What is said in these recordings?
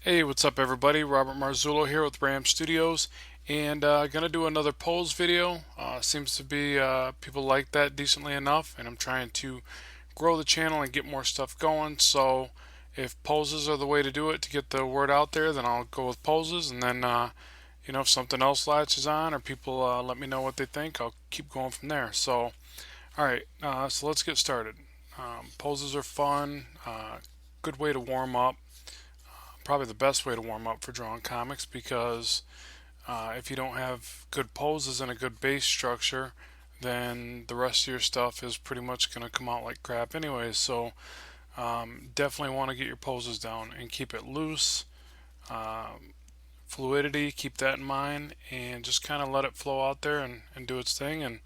Hey, what's up everybody? Robert Marzullo here with Ram Studios, and gonna do another pose video. Seems to be people like that decently enough, and I'm trying to grow the channel and get more stuff going. So if poses are the way to do it to get the word out there, then I'll go with poses, and then if something else latches on or people let me know what they think, I'll keep going from there. So all right, so let's get started. Poses are fun, good way to warm up, probably the best way to warm up for drawing comics because if you don't have good poses and a good base structure, then the rest of your stuff is pretty much going to come out like crap anyways. So definitely want to get your poses down and keep it loose. Fluidity, keep that in mind, and just kind of let it flow out there and do its thing. And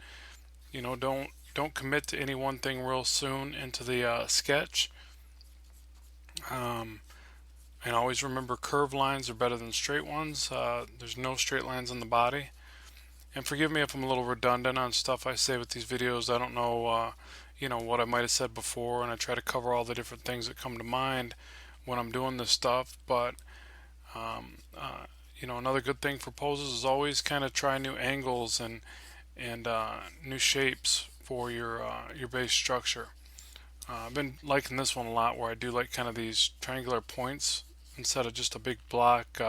don't commit to any one thing real soon into the sketch. Um, And always remember, curved lines are better than straight ones. There's no straight lines in the body. And forgive me if I'm a little redundant on stuff I say with these videos. I don't know, what I might have said before, and I try to cover all the different things that come to mind when I'm doing this stuff. But another good thing for poses is always kind of try new angles and new shapes for your base structure. I've been liking this one a lot, where I do like kind of these triangular points instead of just a big block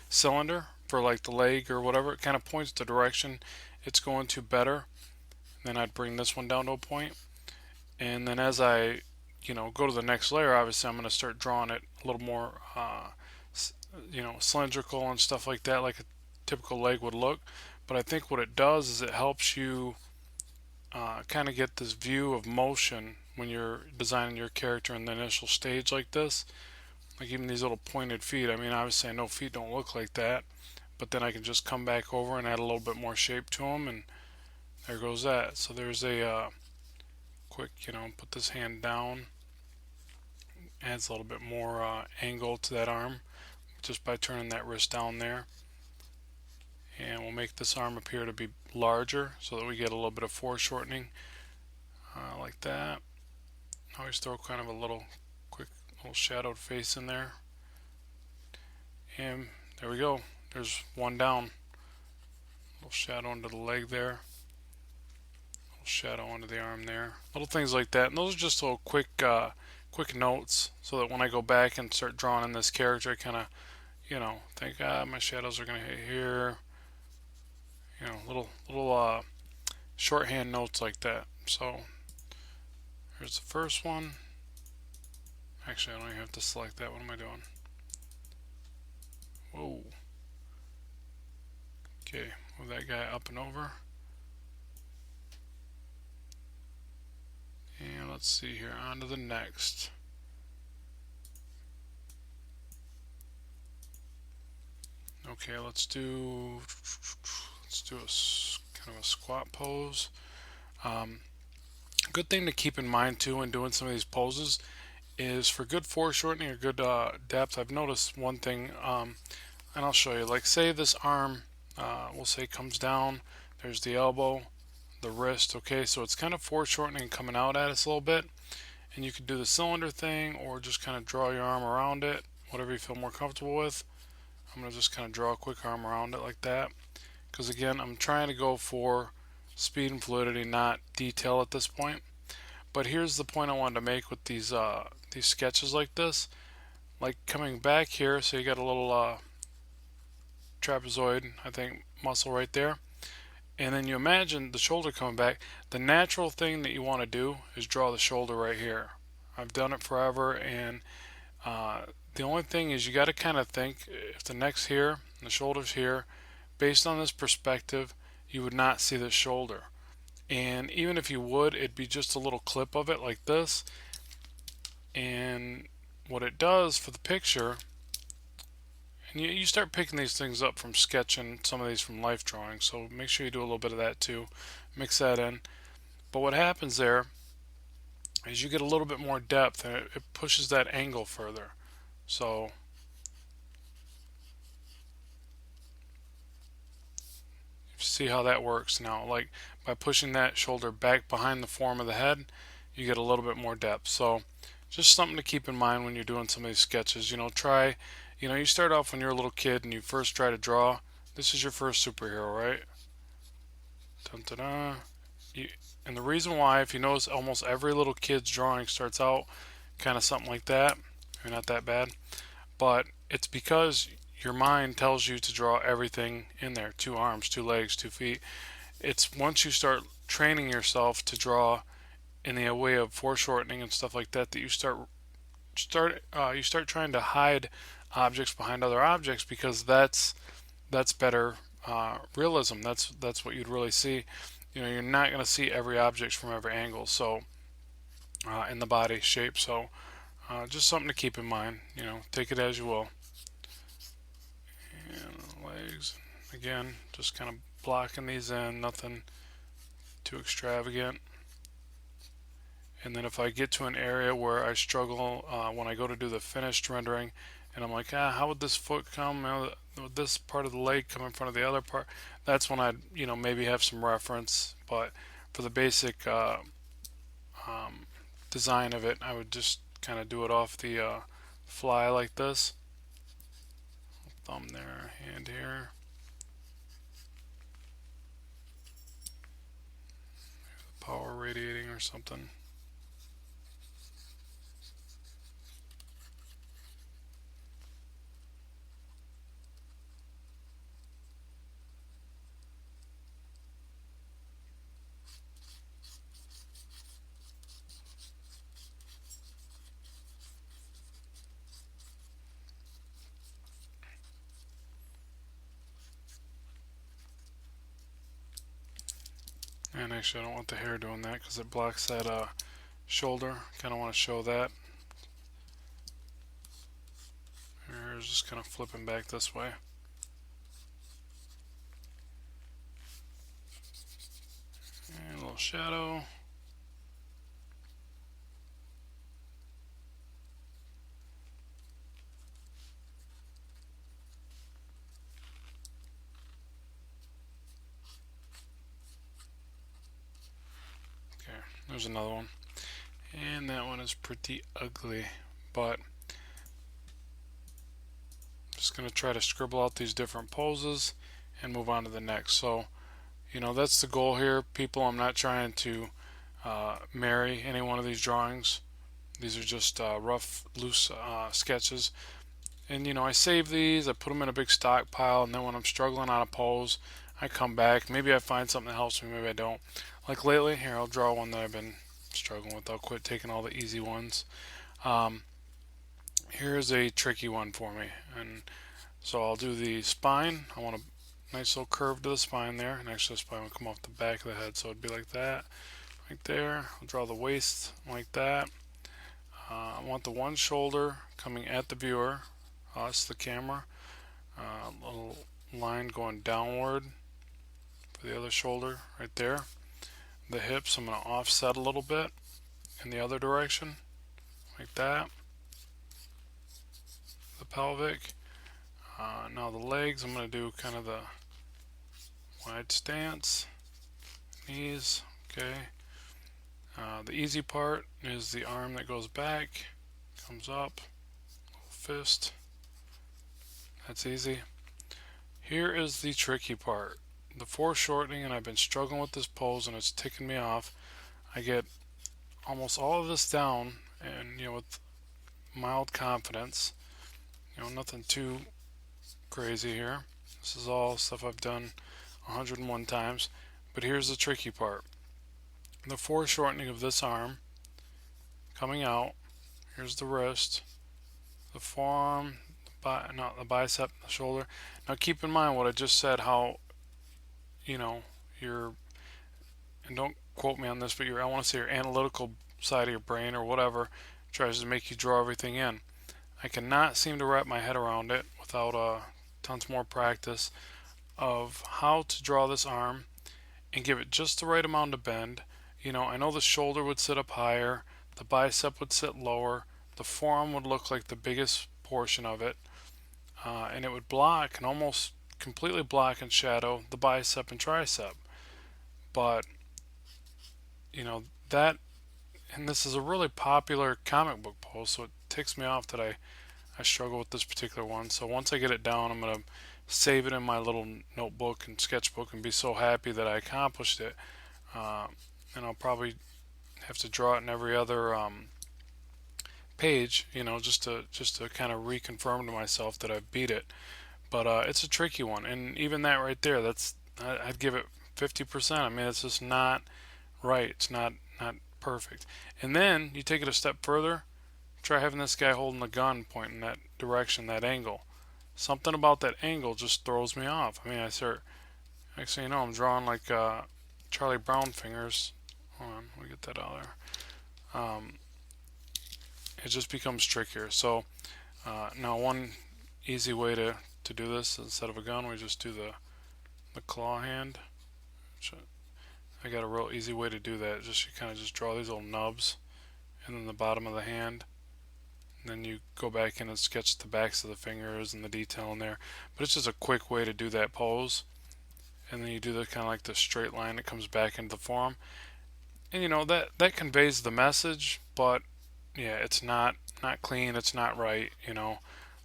cylinder for like the leg or whatever. It kind of points the direction it's going to better. Then I'd bring this one down to a point, and then as I go to the next layer, obviously I'm going to start drawing it a little more cylindrical and stuff like that, like a typical leg would look. But I think what it does is it helps you kind of get this view of motion when you're designing your character in the initial stage like this. Like even these little pointed feet. I mean, obviously I know feet don't look like that, but then I can just come back over and add a little bit more shape to them, and there goes that. So there's a quick, put this hand down, adds a little bit more angle to that arm just by turning that wrist down there. And we'll make this arm appear to be larger so that we get a little bit of foreshortening like that. Always throw kind of a little quick little shadowed face in there. And there we go. There's one down. Little shadow under the leg there. Little shadow under the arm there. Little things like that. And those are just little quick notes so that when I go back and start drawing in this character, I kind of, think, my shadows are going to hit here. Little shorthand notes like that. So here's the first one. Actually, I don't even have to select that. What am I doing? Whoa. Okay, move that guy up and over. And let's see here, on to the next. Okay, let's do a kind of a squat pose. Good thing to keep in mind too when doing some of these poses is for good foreshortening or good depth. I've noticed one thing, and I'll show you. Like, say this arm, we'll say comes down. There's the elbow, the wrist. Okay, so it's kind of foreshortening coming out at us a little bit, and you could do the cylinder thing or just kind of draw your arm around it, whatever you feel more comfortable with. I'm going to just kind of draw a quick arm around it like that, because again, I'm trying to go for speed and fluidity, not detail at this point. But here's the point I wanted to make with these sketches like this. Like coming back here, so you got a little trapezoid, I think, muscle right there. And then you imagine the shoulder coming back. The natural thing that you want to do is draw the shoulder right here. I've done it forever, and the only thing is you got to kind of think, if the neck's here and the shoulder's here, based on this perspective, you would not see the shoulder. And even if you would, it'd be just a little clip of it like this. And what it does for the picture, and you start picking these things up from sketching, some of these from life drawing, so make sure you do a little bit of that too. Mix that in. But what happens there is you get a little bit more depth, and it pushes that angle further. So see how that works now. Like by pushing that shoulder back behind the form of the head, you get a little bit more depth. So just something to keep in mind when you're doing some of these sketches. Try You know, you start off when you're a little kid and you first try to draw. This is your first superhero, right? Dun, dun, dun. You, and the reason why, if you notice, almost every little kid's drawing starts out kind of something like that. Or not that bad, but it's because your mind tells you to draw everything in there: two arms, two legs, 2 feet. It's once you start training yourself to draw in the way of foreshortening and stuff like that that you start trying to hide objects behind other objects, because that's better realism. That's what you'd really see. You know, you're not going to see every object from every angle. So in the body shape. So just something to keep in mind. You know, take it as you will. And legs again, just kind of blocking these in. Nothing too extravagant. And then if I get to an area where I struggle when I go to do the finished rendering, and I'm like, how would this foot come? Would this part of the leg come in front of the other part? That's when I'd, maybe have some reference. But for the basic um, design of it, I would just kind of do it off the fly like this. Thumb there, hand here. Power radiating or something. And actually, I don't want the hair doing that because it blocks that shoulder. Kind of want to show that. Here's just kind of flipping back this way. And a little shadow. Okay, there's another one. And that one is pretty ugly, but I'm just going to try to scribble out these different poses and move on to the next. So, that's the goal here, people. I'm not trying to marry any one of these drawings. These are just rough, loose sketches. And I save these, I put them in a big stockpile, and then when I'm struggling on a pose, I come back. Maybe I find something that helps me, maybe I don't. Like lately, here, I'll draw one that I've been struggling with. I'll quit taking all the easy ones. Um, Here's a tricky one for me. And so I'll do the spine. I want a nice little curve to the spine there. And actually, the spine will come off the back of the head, so it'd be like that, right there. I'll draw the waist like that. I want the one shoulder coming at the viewer, us, the camera. A little line going downward for the other shoulder right there. The hips, I'm going to offset a little bit in the other direction, like that. The pelvic. Now the legs, I'm going to do kind of the wide stance. Knees, okay. The easy part is the arm that goes back, comes up, fist. That's easy. Here is the tricky part. The foreshortening, and I've been struggling with this pose and it's ticking me off. I get almost all of this down, and with mild confidence. Nothing too crazy here. This is all stuff I've done 101 times. But here's the tricky part. The foreshortening of this arm coming out. Here's the wrist, the forearm, not the bicep, the shoulder. Now keep in mind what I just said, how you're, and don't quote me on this, but I want to say your analytical side of your brain or whatever tries to make you draw everything in. I cannot seem to wrap my head around it without tons more practice of how to draw this arm and give it just the right amount of bend. I know the shoulder would sit up higher, the bicep would sit lower, the forearm would look like the biggest portion of it, and it would block and almost completely block and shadow the bicep and tricep. But that, and this is a really popular comic book pose, so it ticks me off that I I struggle with this particular one. So once I get it down, I'm going to save it in my little notebook and sketchbook and be so happy that I accomplished it. Uh, and I'll probably have to draw it in every other page, just to kind of reconfirm to myself that I've beat it. But it's a tricky one, and even that right there, I'd give it 50%. I mean, it's just not right. It's not perfect. And then you take it a step further. Try having this guy holding the gun pointing that direction, that angle. Something about that angle just throws me off. I mean, I start, next thing you know, I'm drawing like Charlie Brown fingers. Hold on, let me get that out there. It just becomes trickier. So now one easy way to do this, instead of a gun, we just do the claw hand. I got a real easy way to do that. Just you kind of just draw these little nubs and then the bottom of the hand. And then you go back in and sketch the backs of the fingers and the detail in there. But it's just a quick way to do that pose. And then you do the kind of like the straight line that comes back into the form. And that conveys the message, but yeah, it's not clean. It's not right.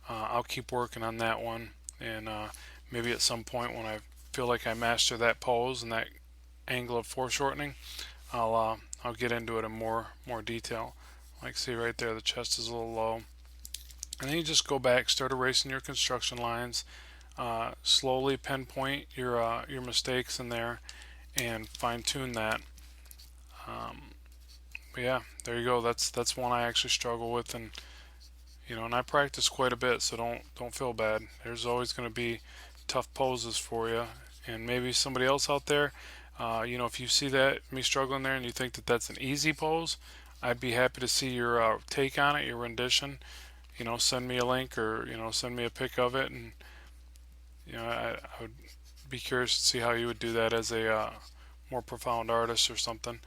I'll keep working on that one, and maybe at some point when I feel like I master that pose and that angle of foreshortening, I'll get into it in more detail. Like see right there, the chest is a little low, and then you just go back, start erasing your construction lines, slowly pinpoint your mistakes in there, and fine tune that. But yeah, there you go. That's one I actually struggle with, and I practice quite a bit, so don't feel bad. There's always going to be tough poses for you, and maybe somebody else out there, if you see that me struggling there and you think that that's an easy pose, I'd be happy to see your take on it, your rendition. Send me a link or send me a pic of it, and I would be curious to see how you would do that as a more profound artist or something.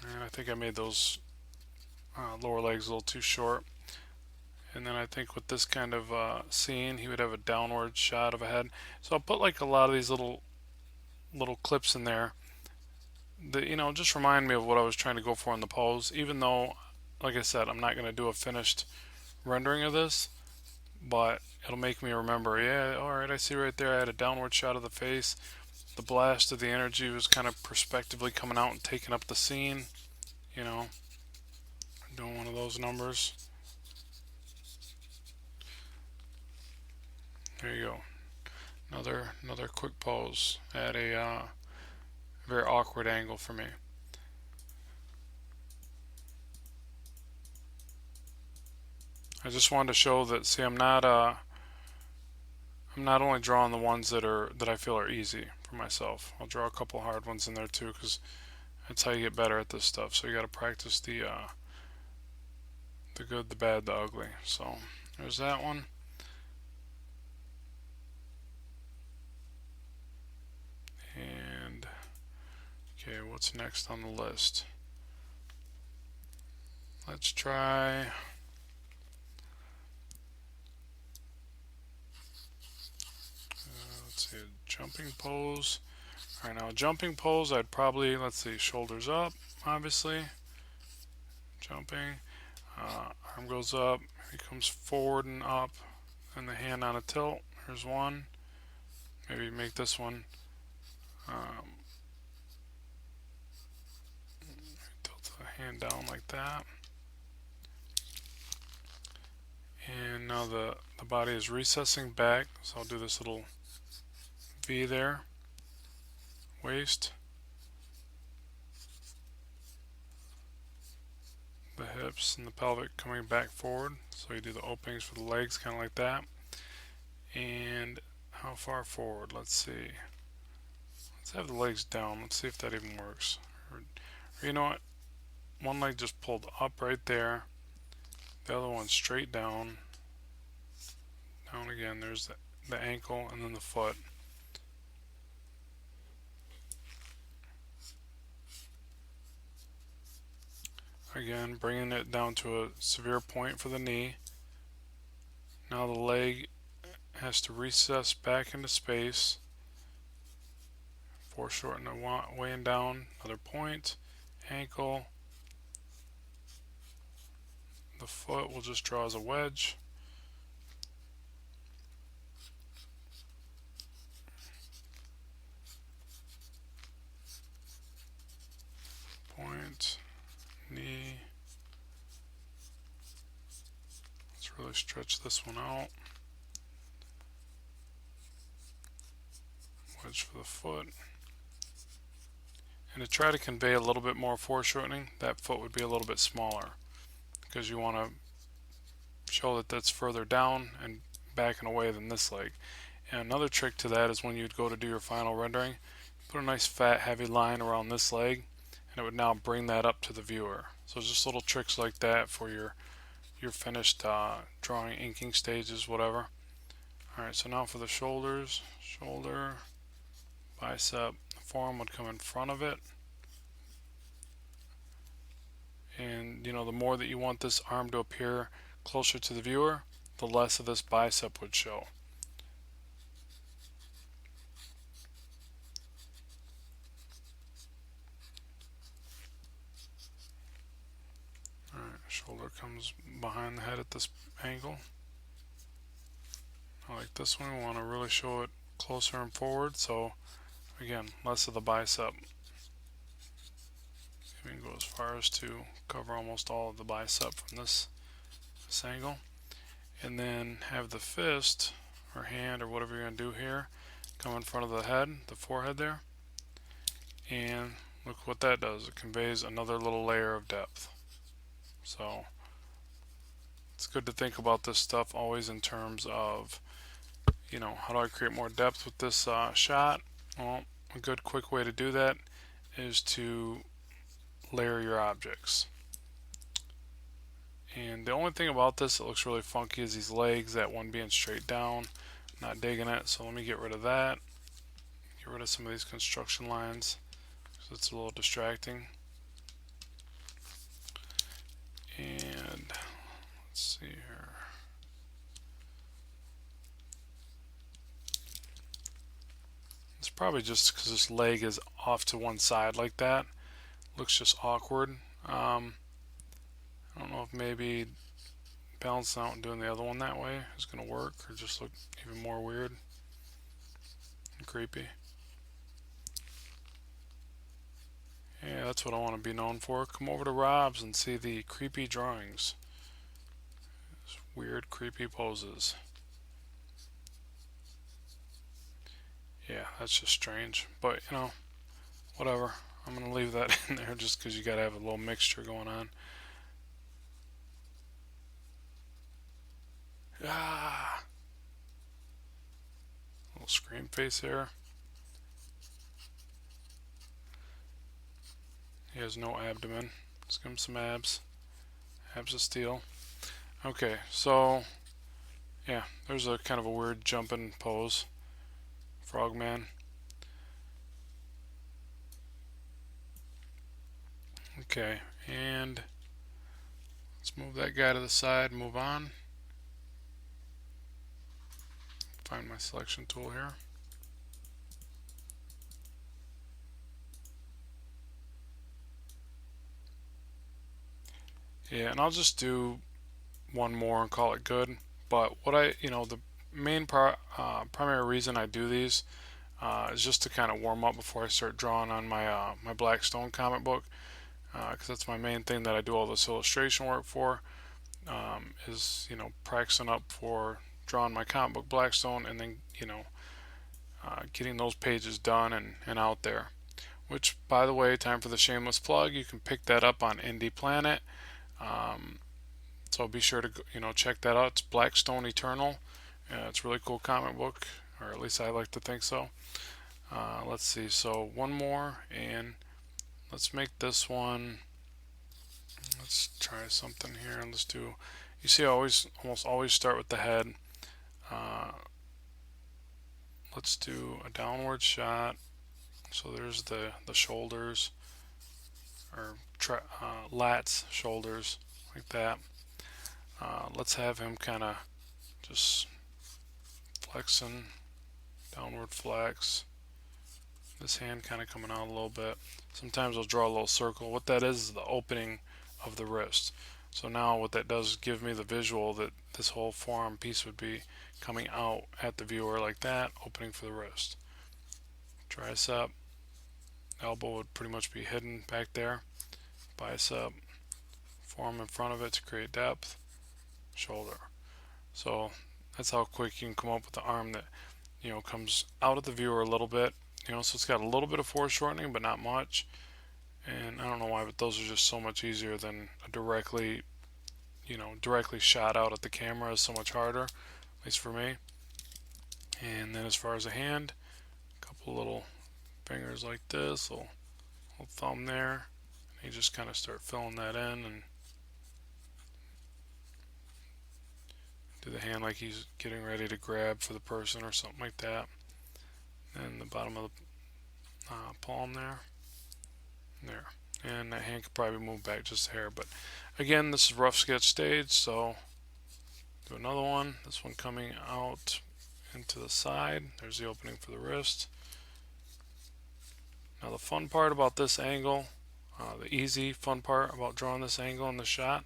And I think I made those lower legs a little too short. And then I think with this kind of scene, he would have a downward shot of a head. So I'll put like a lot of these little clips in there that just remind me of what I was trying to go for in the pose. Even though, like I said, I'm not going to do a finished rendering of this, but it'll make me remember. Yeah, all right, I see right there. I had a downward shot of the face. The blast of the energy was kind of perspectively coming out and taking up the scene. Doing one of those numbers. There you go. Another quick pose at a very awkward angle for me. I just wanted to show that. See, I'm not only drawing the ones that I feel are easy for myself. I'll draw a couple hard ones in there too, because that's how you get better at this stuff. So you got to practice the good, the bad, the ugly. So there's that one. And okay, what's next on the list? Let's try. Let's see, jumping pose. All right, now jumping pose, I'd probably, let's see, shoulders up, obviously. Jumping. Arm goes up, he comes forward and up, and the hand on a tilt. Here's one. Maybe make this one. Tilt the hand down like that. And now the body is recessing back, so I'll do this little V there. Waist. The hips and the pelvic coming back forward, so you do the openings for the legs kind of like that. And how far forward? Let's see. Let's have the legs down. Let's see if that even works. Or you know what? One leg just pulled up right there. The other one straight down. Down again. There's the ankle and then the foot. Again, bringing it down to a severe point for the knee. Now the leg has to recess back into space. Foreshorten it weighing down. Another point. Ankle. The foot we'll just draw as a wedge. Point, knee. Let's really stretch this one out. Wedge for the foot. And to try to convey a little bit more foreshortening, that foot would be a little bit smaller because you want to show that that's further down and backing away than this leg. And another trick to that is when you'd go to do your final rendering, put a nice fat heavy line around this leg and it would now bring that up to the viewer. So just little tricks like that for your finished drawing, inking stages, whatever. Alright, so now for the shoulders. Shoulder, bicep, the forearm would come in front of it. And the more that you want this arm to appear closer to the viewer, the less of this bicep would show. Alright, shoulder comes behind the head at this angle. I like this one, we want to really show it closer and forward, so again, less of the bicep. Even go as far as to cover almost all of the bicep from this angle. And then have the fist or hand or whatever you're going to do here come in front of the head, the forehead there. And look what that does. It conveys another little layer of depth. So it's good to think about this stuff always in terms of, how do I create more depth with this shot? Well, a good quick way to do that is to layer your objects. And the only thing about this that looks really funky is these legs, that one being straight down. Not digging it, so let me get rid of that. Get rid of some of these construction lines because it's a little distracting. And let's see here. It's probably just because this leg is off to one side like that. Looks just awkward. I don't know if maybe balancing out and doing the other one that way is going to work or just look even more weird and creepy. Yeah, that's what I want to be known for. Come over to Rob's and see the creepy drawings. These weird, creepy poses. Yeah, that's just strange. But, whatever. I'm going to leave that in there just because you got to have a little mixture going on. Ah! Little scream face there. He has no abdomen. Let's give him some abs. Abs of steel. Okay, so yeah, there's a kind of a weird jumping pose. Frogman. Okay, and let's move that guy to the side, move on. Find my selection tool here. Yeah, and I'll just do one more and call it good. But what the main primary reason I do these is just to kind of warm up before I start drawing on my my Blackstone comic book, because that's my main thing that I do all this illustration work for. Is practicing up for drawing my comic book Blackstone, and then getting those pages done and out there. Which, by the way, time for the shameless plug. You can pick that up on Indie Planet. So be sure to check that out. It's Blackstone Eternal. It's a really cool comic book, or at least I like to think so. Let's see. So one more, and let's make this one. Let's try something here, and let's do. You see, I almost always start with the head. Let's do a downward shot. So there's the shoulders, or lats, shoulders, like that. Let's have him kind of just flexing, downward flex. This hand kind of coming out a little bit. Sometimes I'll draw a little circle. What that is the opening of the wrist. So now what that does is give me the visual that this whole forearm piece would be coming out at the viewer like that, opening for the wrist. Tricep, elbow would pretty much be hidden back there. Bicep, forearm in front of it to create depth. Shoulder. So that's how quick you can come up with the arm that, you know, comes out at the viewer a little bit. You know, so it's got a little bit of foreshortening, but not much. And I don't know why, but those are just so much easier than a directly, you know, directly shot out at the camera is so much harder, at least for me. And then as far as a hand, a couple little fingers like this, little thumb there. And you just kind of start filling that in and do the hand like he's getting ready to grab for the person or something like that. And the bottom of the palm there. There. And that hand could probably move back just a hair. But again, this is rough sketch stage, so do another one. This one coming out into the side. There's the opening for the wrist. Now the fun part about this angle, the easy fun part about drawing this angle in the shot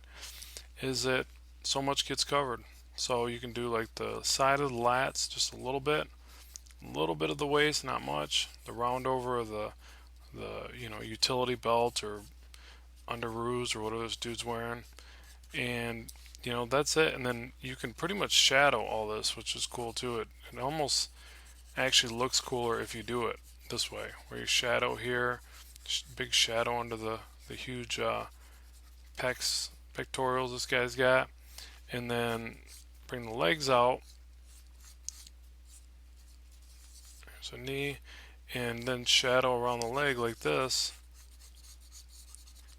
is that so much gets covered. So you can do like the side of the lats just a little bit of the waist, not much. The round over of the you know, utility belt or underoos or whatever this dude's wearing, and you know, that's it. And then you can pretty much shadow all this, which is cool too. It almost actually looks cooler if you do it this way, where you shadow here, big shadow under the huge pectorals this guy's got, and then bring the legs out. There's a knee, and then shadow around the leg like this,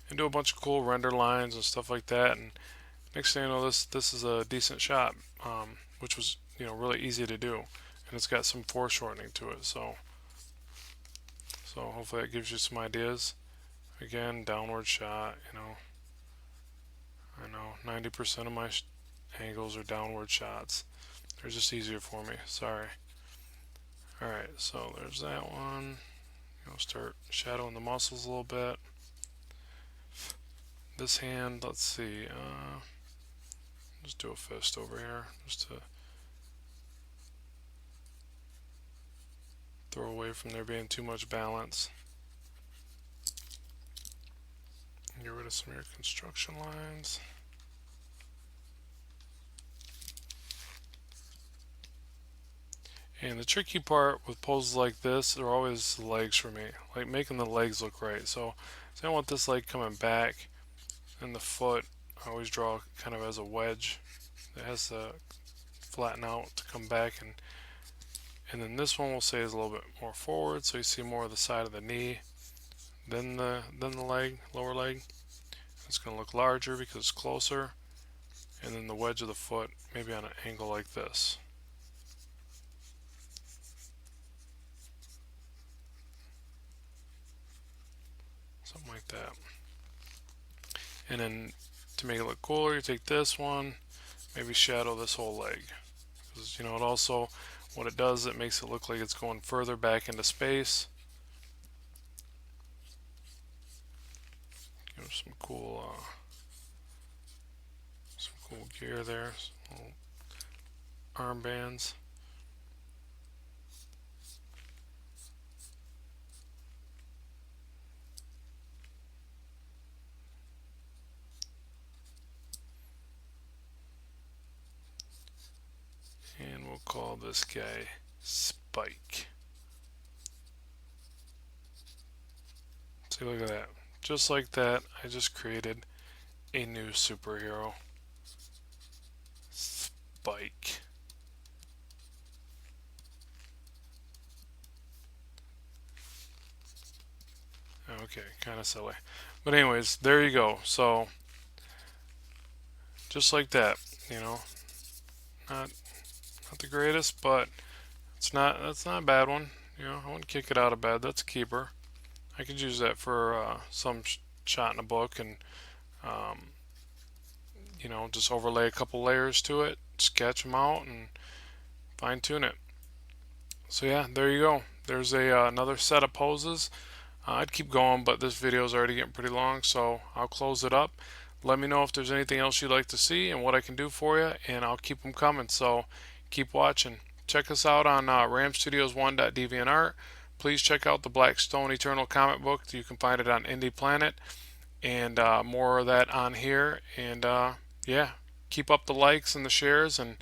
and do a bunch of cool render lines and stuff like that. And next thing you know, this is a decent shot, which was, you know, really easy to do, and it's got some foreshortening to it. So hopefully that gives you some ideas. Again, downward shot. You know, I know 90% of my angles are downward shots. They're just easier for me. Sorry. All right, so there's that one. You know, start shadowing the muscles a little bit. This hand, let's see. Just do a fist over here, just to throw away from there being too much balance. Get rid of some of your construction lines. And the tricky part with poses like this are always the legs for me, like making the legs look right. So I want this leg coming back, and the foot I always draw kind of as a wedge that has to flatten out to come back, and then this one we'll say is a little bit more forward, so you see more of the side of the knee, then the leg, lower leg. It's going to look larger because it's closer, and then the wedge of the foot maybe on an angle like this. Something like that. And then to make it look cooler, you take this one, maybe shadow this whole leg. Because, you know, it also, what it does, it makes it look like it's going further back into space. Give it some cool gear there, some little armbands. And we'll call this guy Spike. See, look at that. Just like that, I just created a new superhero. Spike. Okay, kind of silly. But anyways, there you go. So, just like that, you know, not the greatest, but that's not a bad one. You know, I wouldn't kick it out of bed. That's a keeper. I could use that for some shot in a book, and you know, just overlay a couple layers to it, sketch them out, and fine tune it. So yeah, there you go. There's another set of poses. I'd keep going, but this video is already getting pretty long, so I'll close it up. Let me know if there's anything else you'd like to see and what I can do for you, and I'll keep them coming. So keep watching. Check us out on ramstudios1.deviantart. Please check out the Blackstone Eternal comic book. You can find it on Indie Planet, and more of that on here. And yeah, keep up the likes and the shares, and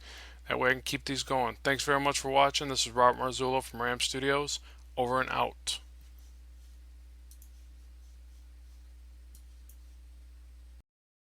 that way I can keep these going. Thanks very much for watching. This is Robert Marzullo from Ram Studios. Over and out.